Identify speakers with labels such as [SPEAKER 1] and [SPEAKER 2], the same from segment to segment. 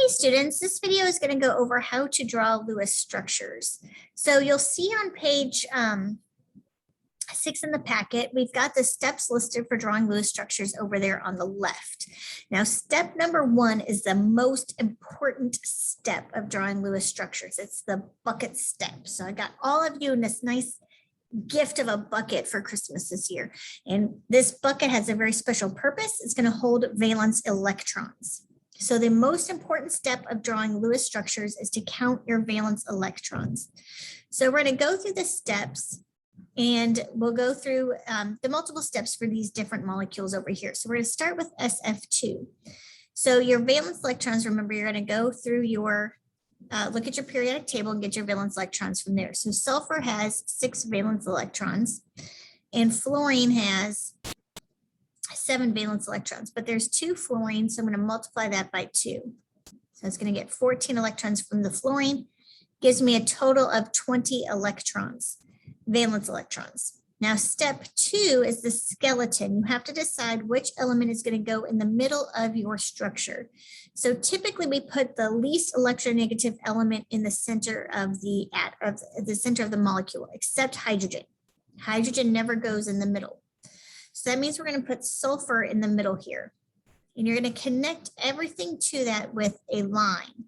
[SPEAKER 1] Hey students, this video is going to go over how to draw Lewis structures. So you'll see on page 6 in the packet, we've got the steps listed for drawing Lewis structures over there on the left. Now, step number 1 is the most important step of drawing Lewis structures. It's the bucket step. So I got all of you in this nice gift of a bucket for Christmas this year. And this bucket has a very special purpose. It's going to hold valence electrons. So the most important step of drawing Lewis structures is to count your valence electrons. So we're going to go through the steps and we'll go through the multiple steps for these different molecules over here. So we're going to start with SF2. So your valence electrons, remember, you're going to go through your, look at your periodic table and get your valence electrons from there. So sulfur has 6 valence electrons and fluorine has 7 valence electrons, but there's 2 fluorine, so I'm going to multiply that by 2. So it's going to get 14 electrons from the fluorine, gives me a total of 20 electrons, valence electrons. Now, step 2 is the skeleton. You have to decide which element is going to go in the middle of your structure. So typically we put the least electronegative element in the center of the center of the molecule, except hydrogen. Hydrogen never goes in the middle. So that means we're going to put sulfur in the middle here. And you're going to connect everything to that with a line.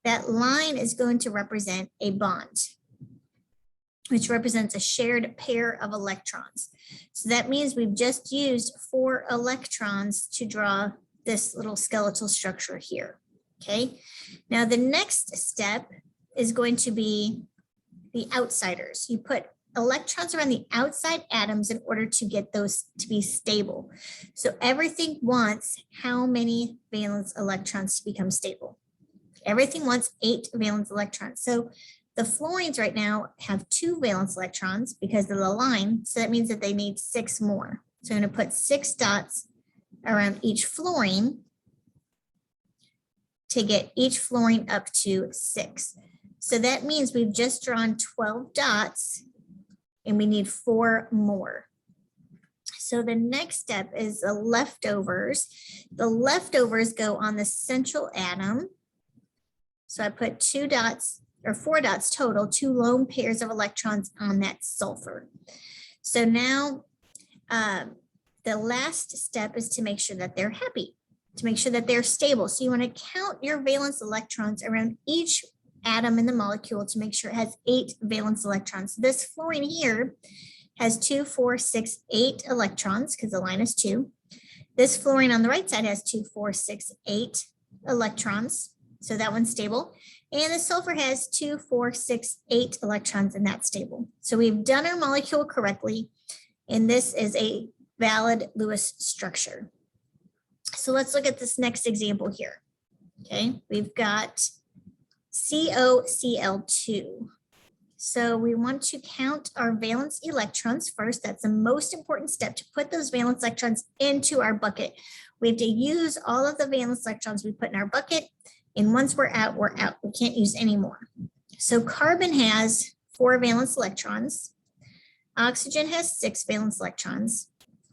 [SPEAKER 1] That line is going to represent a bond, which represents a shared pair of electrons. So that means we've just used 4 electrons to draw this little skeletal structure here. Okay. Now the next step is going to be the outsiders. You put electrons around the outside atoms in order to get those to be stable. So everything wants how many valence electrons to become stable? Everything wants 8 valence electrons. So the fluorines right now have 2 valence electrons because of the line. So that means that they need 6 more. So I'm going to put 6 dots around each fluorine to get each fluorine up to 6. So that means we've just drawn 12 dots and we need 4 more. So the next step is the leftovers. The leftovers go on the central atom. So I put 2 dots or 4 dots total, 2 lone pairs of electrons on that sulfur. So now the last step is to make sure that they're happy, to make sure that they're stable. So you want to count your valence electrons around each atom in the molecule to make sure it has 8 valence electrons. This fluorine here has 2, 4, 6, 8 electrons because the line is 2. This fluorine on the right side has 2, 4, 6, 8 electrons. So that one's stable. And the sulfur has 2, 4, 6, 8 electrons, and that's stable. So we've done our molecule correctly, and this is a valid Lewis structure. So let's look at this next example here. Okay, we've got COCl2. So we want to count our valence electrons first. That's the most important step, to put those valence electrons into our bucket. We have to use all of the valence electrons we put in our bucket. And once we're out, we're out. We can't use any more. So carbon has 4 valence electrons. Oxygen has 6 valence electrons.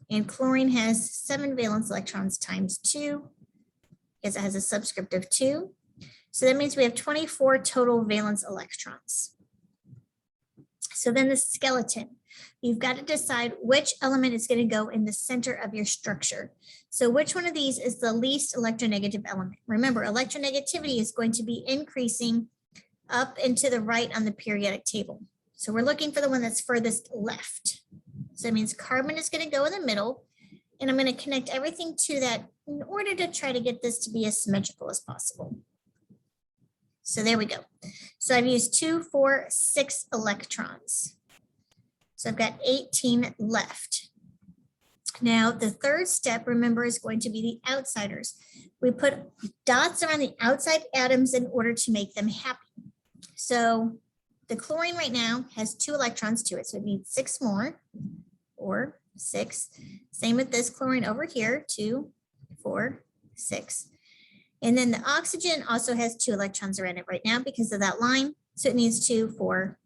[SPEAKER 1] And chlorine has 7 valence electrons times 2, because it has a subscript of 2. So that means we have 24 total valence electrons. So then the skeleton, you've got to decide which element is going to go in the center of your structure. So which one of these is the least electronegative element? Remember, electronegativity is going to be increasing up and to the right on the periodic table. So we're looking for the one that's furthest left. So that means carbon is going to go in the middle, and I'm going to connect everything to that in order to try to get this to be as symmetrical as possible. So there we go. So I've used 2, 4, 6 electrons. So I've got 18 left. Now the third step, remember, is going to be the outsiders. We put dots around the outside atoms in order to make them happy. So the chlorine right now has 2 electrons to it, so it needs 6 more, or 6. Same with this chlorine over here, 2, 4, 6. And then the oxygen also has 2 electrons around it right now because of that line. So it needs 2, 4,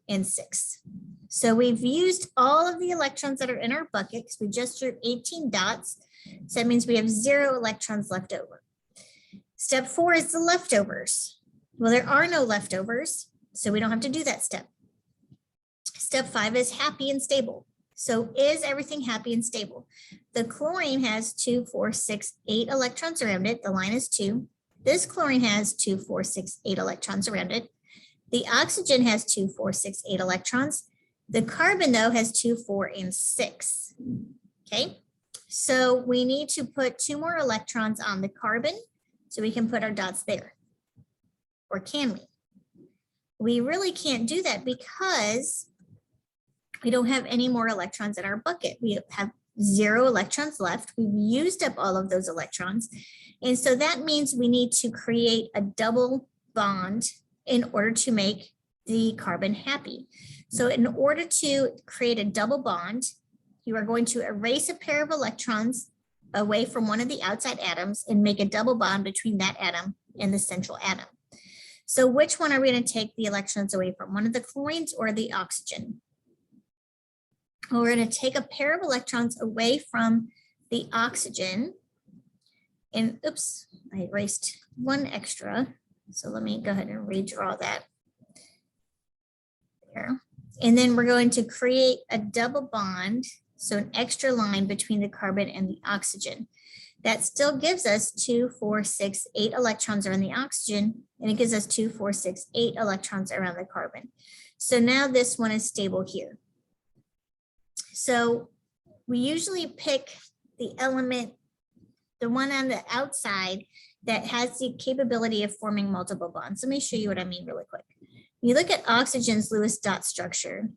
[SPEAKER 1] and 6. So we've used all of the electrons that are in our bucket because we just drew 18 dots. So that means we have 0 electrons left over. Step 4 is the leftovers. Well, there are no leftovers, so we don't have to do that step. Step 5 is happy and stable. So is everything happy and stable? The chlorine has 2, 4, 6, 8 electrons around it. The line is 2. This chlorine has 2, 4, 6, 8 electrons around it. The oxygen has 2, 4, 6, 8 electrons. The carbon, though, has 2, 4, and 6. Okay, so we need to put 2 more electrons on the carbon so we can put our dots there. Or can we? We really can't do that because we don't have any more electrons in our bucket. We have 0 electrons left. We've used up all of those electrons. And so that means we need to create a double bond in order to make the carbon happy. So in order to create a double bond, you are going to erase a pair of electrons away from one of the outside atoms and make a double bond between that atom and the central atom. So which one are we going to take the electrons away from? One of the chlorines or the oxygen? Well, we're going to take a pair of electrons away from the oxygen. And oops, I erased one extra. So let me go ahead and redraw that there. And then we're going to create a double bond, so an extra line between the carbon and the oxygen. That still gives us 2, 4, 6, 8 electrons around the oxygen, and it gives us 2, 4, 6, 8 electrons around the carbon. So now this one is stable here. So we usually pick the element, the one on the outside that has the capability of forming multiple bonds. Let me show you what I mean really quick. You look at oxygen's Lewis dot structure.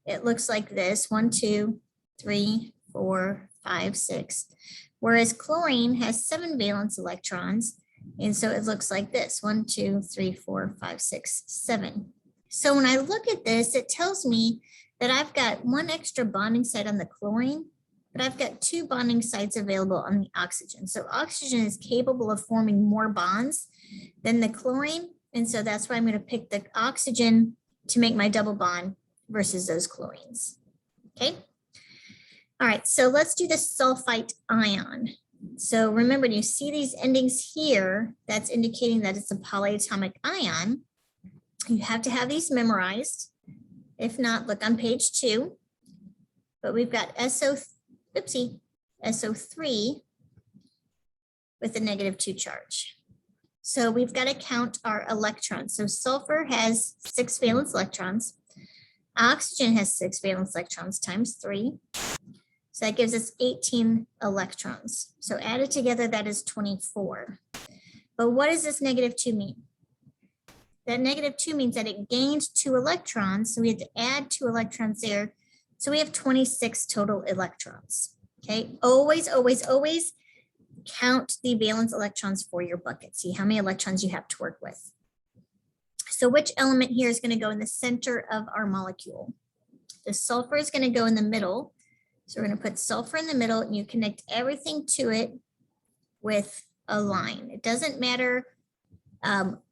[SPEAKER 1] It looks like this: 1, 2, 3, 4, 5, 6. Whereas chlorine has 7 valence electrons. And so it looks like this: 1, 2, 3, 4, 5, 6, 7. So when I look at this, it tells me that I've got 1 extra bonding site on the chlorine, but I've got 2 bonding sites available on the oxygen. So oxygen is capable of forming more bonds than the chlorine. And so that's why I'm going to pick the oxygen to make my double bond versus those chlorines. Okay. All right, so let's do the sulfite ion. So remember, when you see these endings here, that's indicating that it's a polyatomic ion. You have to have these memorized. If not, look on page 2. But we've got SO3 with a -2 charge. So we've got to count our electrons. So sulfur has 6 valence electrons. Oxygen has 6 valence electrons times 3. So that gives us 18 electrons. So added together, that is 24. But what does this -2 mean? That -2 means that it gained 2 electrons. So we had to add 2 electrons there. So we have 26 total electrons. Okay, always, always, always count the valence electrons for your bucket. See how many electrons you have to work with. So which element here is going to go in the center of our molecule? The sulfur is going to go in the middle. So we're going to put sulfur in the middle, and you connect everything to it with a line. It doesn't matter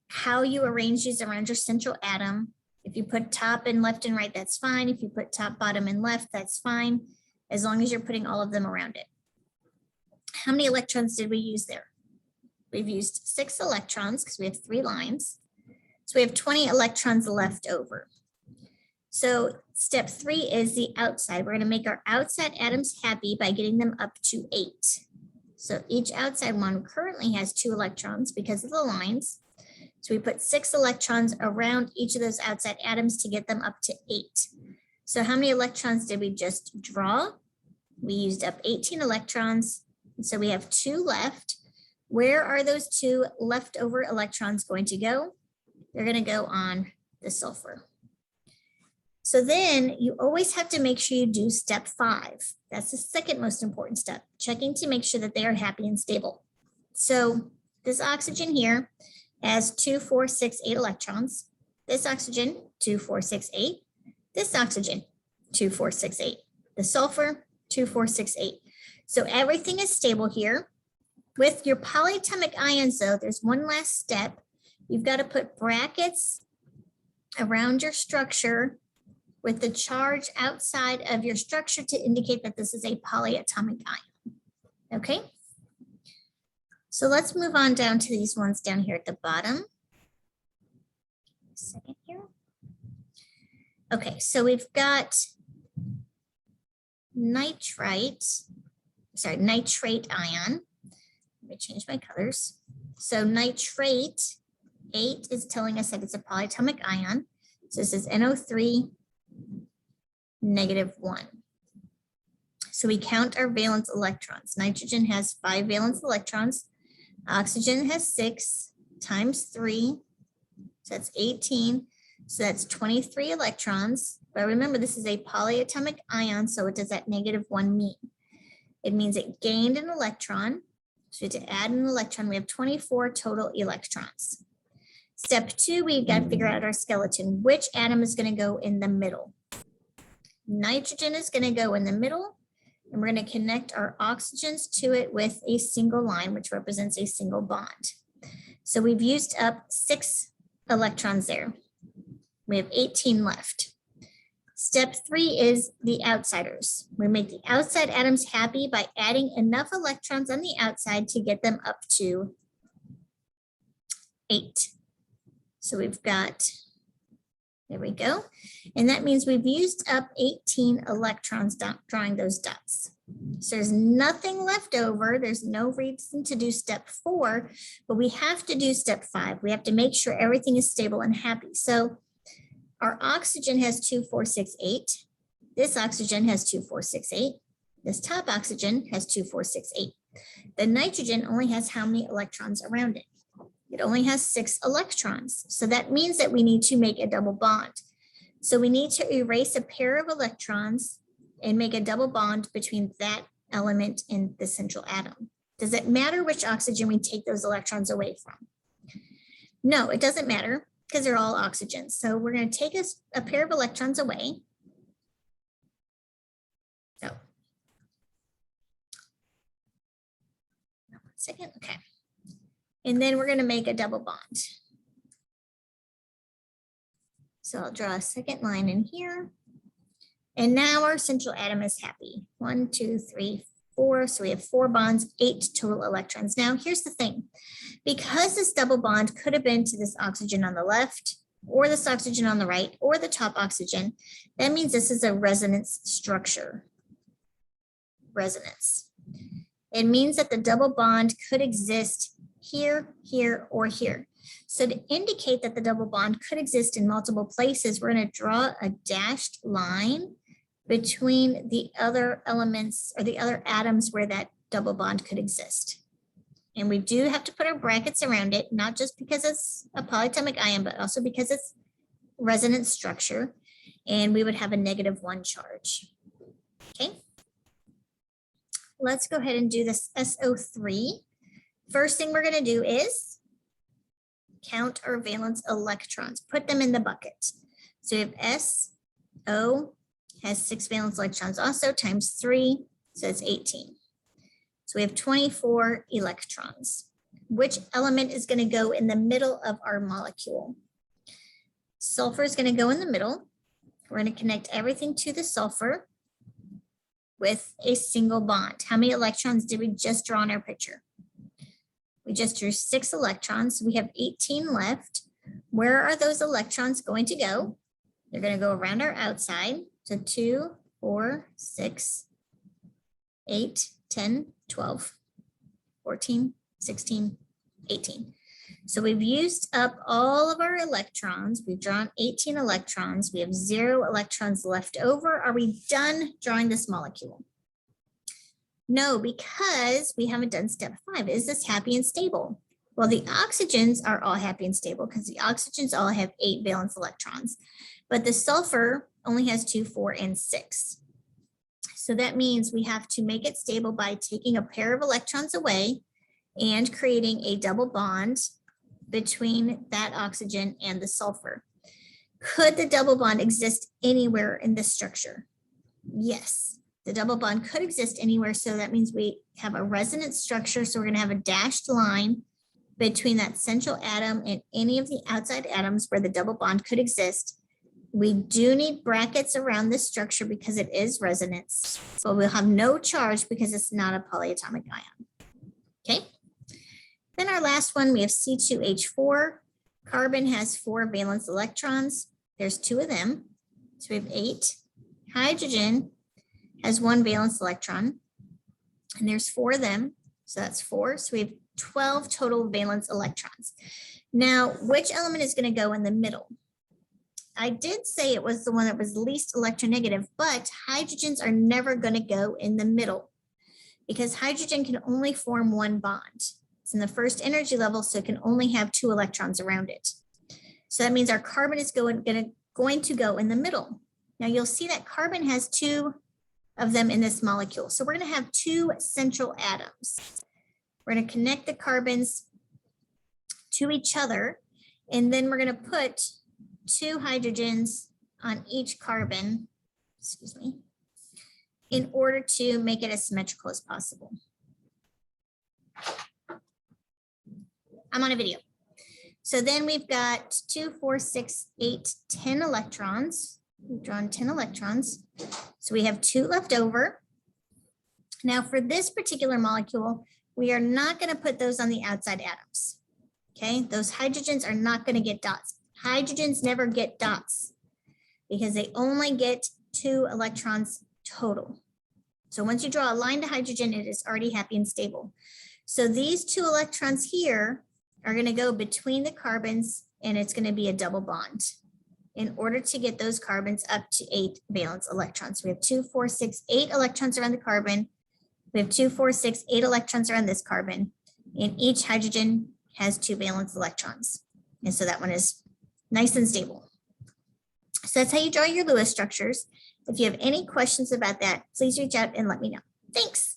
[SPEAKER 1] how you arrange these around your central atom. If you put top and left and right, that's fine. If you put top, bottom, and left, that's fine, as long as you're putting all of them around it. How many electrons did we use there? We've used 6 electrons because we have 3 lines. So we have 20 electrons left over. So step 3 is the outside. We're going to make our outside atoms happy by getting them up to 8. So each outside one currently has 2 electrons because of the lines. So we put 6 electrons around each of those outside atoms to get them up to 8. So how many electrons did we just draw? We used up 18 electrons. So we have 2 left. Where are those 2 leftover electrons going to go? They're going to go on the sulfur. So then you always have to make sure you do step 5. That's the second most important step, checking to make sure that they are happy and stable. So this oxygen here has 2, 4, 6, 8 electrons. This oxygen, 2, 4, 6, 8. This oxygen, 2, 4, 6, 8. The sulfur, 2, 4, 6, 8. So everything is stable here. With your polyatomic ions, though, there's one last step. You've got to put brackets around your structure with the charge outside of your structure to indicate that this is a polyatomic ion. Okay? So let's move on down to these ones down here at the bottom. A second here. Okay, so we've got nitrate ion. Let me change my colors. So nitrate 8 is telling us that it's a polyatomic ion. So this is NO3 -1. So we count our valence electrons. Nitrogen has 5 valence electrons. Oxygen has 6 times 3. So that's 18. So that's 23 electrons. But remember, this is a polyatomic ion. So what does that -1 mean? It means it gained an electron. So to add an electron, we have 24 total electrons. Step 2, we've got to figure out our skeleton. Which atom is going to go in the middle? Nitrogen is going to go in the middle, and we're going to connect our oxygens to it with a single line, which represents a single bond. So we've used up 6 electrons there. We have 18 left. Step 3 is the outsiders. We make the outside atoms happy by adding enough electrons on the outside to get them up to 8. So we've got, there we go. And that means we've used up 18 electrons drawing those dots. So there's nothing left over. There's no reason to do step 4, but we have to do step 5. We have to make sure everything is stable and happy. So our oxygen has 2, 4, 6, 8. This oxygen has 2, 4, 6, 8. This top oxygen has 2, 4, 6, 8. The nitrogen only has how many electrons around it? It only has 6 electrons. So that means that we need to make a double bond. So we need to erase a pair of electrons and make a double bond between that element and the central atom. Does it matter which oxygen we take those electrons away from? No, it doesn't matter, because they're all oxygens. So we're going to take a pair of electrons away. So, 1 second, okay. And then we're going to make a double bond. So I'll draw a second line in here. And now our central atom is happy. 1, 2, 3, 4. So we have 4 bonds, 8 total electrons. Now here's the thing. Because this double bond could have been to this oxygen on the left, or this oxygen on the right, or the top oxygen, that means this is a resonance structure. Resonance. It means that the double bond could exist here, here, or here. So to indicate that the double bond could exist in multiple places, we're going to draw a dashed line between the other elements or the other atoms where that double bond could exist. And we do have to put our brackets around it, not just because it's a polyatomic ion, but also because it's resonance structure. And we would have a -1 charge. Okay. Let's go ahead and do this SO3. First thing we're going to do is count our valence electrons, put them in the bucket. So we have SO has 6 valence electrons also times 3, so it's 18. So we have 24 electrons. Which element is going to go in the middle of our molecule? Sulfur is going to go in the middle. We're going to connect everything to the sulfur with a single bond. How many electrons did we just draw in our picture? We just drew 6 electrons. We have 18 left. Where are those electrons going to go? They're going to go around our outside. So 2, 4, 6, 8, 10, 12, 14, 16, 18. So we've used up all of our electrons. We've drawn 18 electrons. We have 0 electrons left over. Are we done drawing this molecule? No, because we haven't done step 5. Is this happy and stable? Well, the oxygens are all happy and stable because the oxygens all have 8 valence electrons, but the sulfur only has 2, 4, and 6. So that means we have to make it stable by taking a pair of electrons away and creating a double bond between that oxygen and the sulfur. Could the double bond exist anywhere in this structure? Yes, the double bond could exist anywhere. So that means we have a resonance structure. So we're going to have a dashed line between that central atom and any of the outside atoms where the double bond could exist. We do need brackets around this structure because it is resonance, but we'll have no charge because it's not a polyatomic ion. Okay. Then our last one, we have C2H4. Carbon has 4 valence electrons. There's 2 of them, so we have 8. Hydrogen has 1 valence electron, and there's 4 of them, so that's 4. So we have 12 total valence electrons. Now, which element is going to go in the middle? I did say it was the one that was least electronegative, but hydrogens are never going to go in the middle because hydrogen can only form 1 bond. It's in the first energy level, so it can only have 2 electrons around it. So that means our carbon is going to go in the middle. Now you'll see that carbon has 2 of them in this molecule. So we're going to have 2 central atoms. We're going to connect the carbons to each other, and then we're going to put 2 hydrogens on each carbon, excuse me, in order to make it as symmetrical as possible. I'm on a video. So then we've got 2, 4, 6, 8, 10 electrons. We've drawn 10 electrons. So we have 2 left over. Now for this particular molecule, we are not going to put those on the outside atoms. Okay, those hydrogens are not going to get dots. Hydrogens never get dots because they only get 2 electrons total. So once you draw a line to hydrogen, it is already happy and stable. So these 2 electrons here are going to go between the carbons, and it's going to be a double bond in order to get those carbons up to 8 valence electrons. We have 2, 4, 6, 8 electrons around the carbon. We have 2, 4, 6, 8 electrons around this carbon, and each hydrogen has 2 valence electrons. And so that one is nice and stable. So that's how you draw your Lewis structures. If you have any questions about that, please reach out and let me know. Thanks.